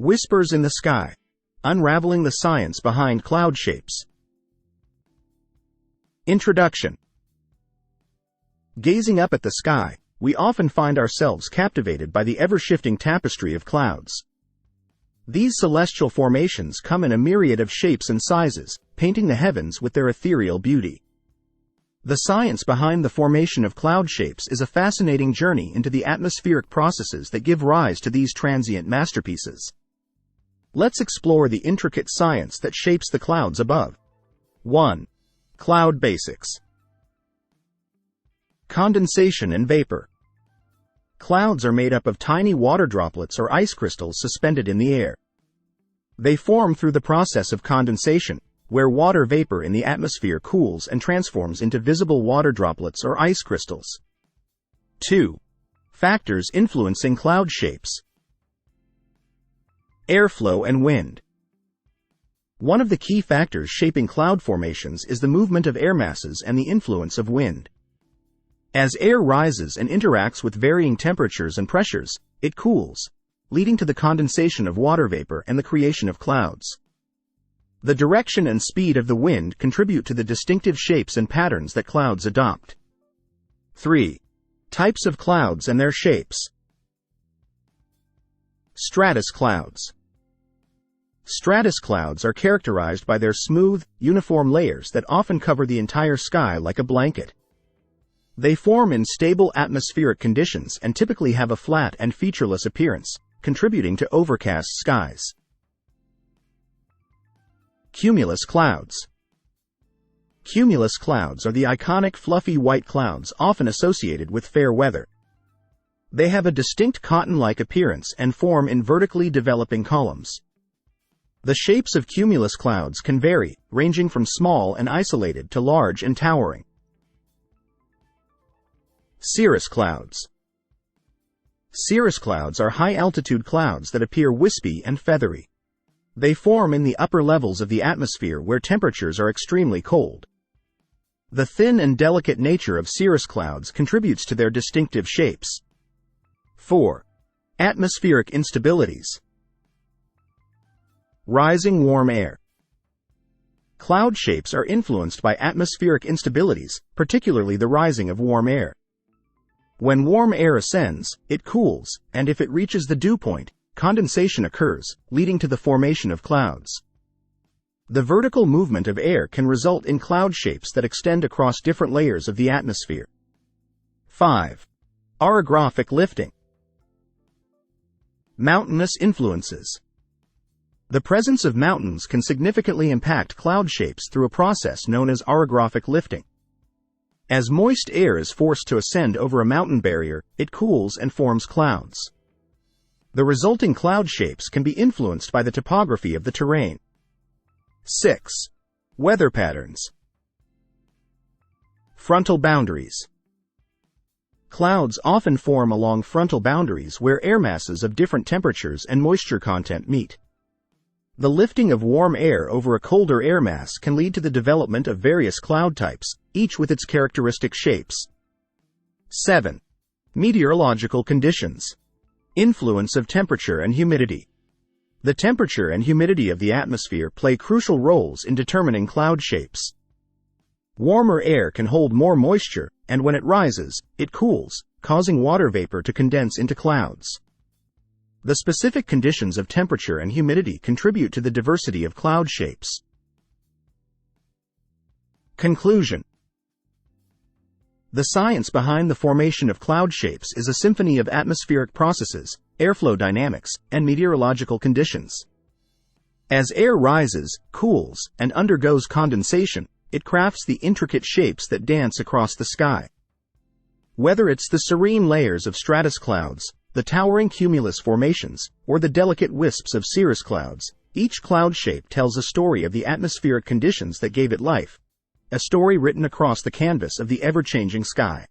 Whispers in the Sky. Unraveling the Science Behind Cloud Shapes. Introduction. Gazing up at the sky, we often find ourselves captivated by the ever-shifting tapestry of clouds. These celestial formations come in a myriad of shapes and sizes, painting the heavens with their ethereal beauty. The science behind the formation of cloud shapes is a fascinating journey into the atmospheric processes that give rise to these transient masterpieces. Let's explore the intricate science that shapes the clouds above. 1. Cloud Basics. Condensation and vapor. Clouds are made up of tiny water droplets or ice crystals suspended in the air. They form through the process of condensation, where water vapor in the atmosphere cools and transforms into visible water droplets or ice crystals. 2. Factors influencing cloud shapes. Airflow and wind. One of the key factors shaping cloud formations is the movement of air masses and the influence of wind. As air rises and interacts with varying temperatures and pressures, it cools, leading to the condensation of water vapor and the creation of clouds. The direction and speed of the wind contribute to the distinctive shapes and patterns that clouds adopt. 3. Types of clouds and their shapes. Stratus clouds. Stratus clouds are characterized by their smooth, uniform layers that often cover the entire sky like a blanket. They form in stable atmospheric conditions and typically have a flat and featureless appearance, contributing to overcast skies. Cumulus clouds. Cumulus clouds are the iconic fluffy white clouds often associated with fair weather. They have a distinct cotton-like appearance and form in vertically developing columns. The shapes of cumulus clouds can vary, ranging from small and isolated to large and towering. Cirrus clouds. Cirrus clouds are high-altitude clouds that appear wispy and feathery. They form in the upper levels of the atmosphere where temperatures are extremely cold. The thin and delicate nature of cirrus clouds contributes to their distinctive shapes. 4. Atmospheric instabilities. Rising warm air. Cloud shapes are influenced by atmospheric instabilities, particularly the rising of warm air. When warm air ascends, it cools, and if it reaches the dew point, condensation occurs, leading to the formation of clouds. The vertical movement of air can result in cloud shapes that extend across different layers of the atmosphere. 5. Orographic lifting. Mountainous influences. The presence of mountains can significantly impact cloud shapes through a process known as orographic lifting. As moist air is forced to ascend over a mountain barrier, it cools and forms clouds. The resulting cloud shapes can be influenced by the topography of the terrain. 6. Weather patterns. Frontal boundaries. Clouds often form along frontal boundaries where air masses of different temperatures and moisture content meet. The lifting of warm air over a colder air mass can lead to the development of various cloud types, each with its characteristic shapes. 7. Meteorological conditions. Influence of temperature and humidity. The temperature and humidity of the atmosphere play crucial roles in determining cloud shapes. Warmer air can hold more moisture, and when it rises, it cools, causing water vapor to condense into clouds. The specific conditions of temperature and humidity contribute to the diversity of cloud shapes. Conclusion. The science behind the formation of cloud shapes is a symphony of atmospheric processes, airflow dynamics, and meteorological conditions. As air rises, cools, and undergoes condensation, it crafts the intricate shapes that dance across the sky. Whether it's the serene layers of stratus clouds, the towering cumulus formations, or the delicate wisps of cirrus clouds, each cloud shape tells a story of the atmospheric conditions that gave it life, a story written across the canvas of the ever-changing sky.